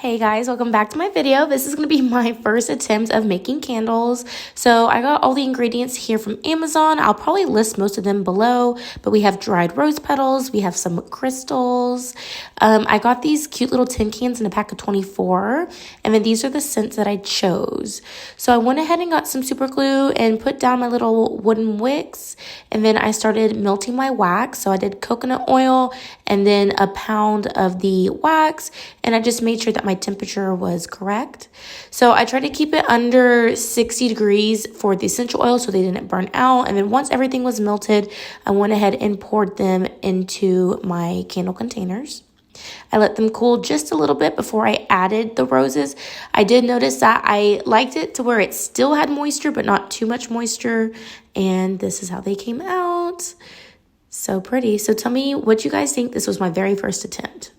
Hey guys, welcome back to my video. This is going to be my first attempt of making candles. So I got all the ingredients here from Amazon. I'll probably list most of them below, but we have dried rose petals, we have some crystals. I got these cute little tin cans in a pack of 24, and then these are the scents that I chose. So I went ahead and got some super glue and put down my little wooden wicks, and then I started melting my wax. So I did coconut oil and then a pound of the wax, and I just made sure that my temperature was correct. So I tried to keep it under 60 degrees for the essential oil so they didn't burn out. And then once everything was melted, I went ahead and poured them into my candle containers. I let them cool just a little bit before I added the roses. I did notice that I liked it to where it still had moisture, but not too much moisture. And this is how they came out. So pretty. So tell me what you guys think. This was my very first attempt.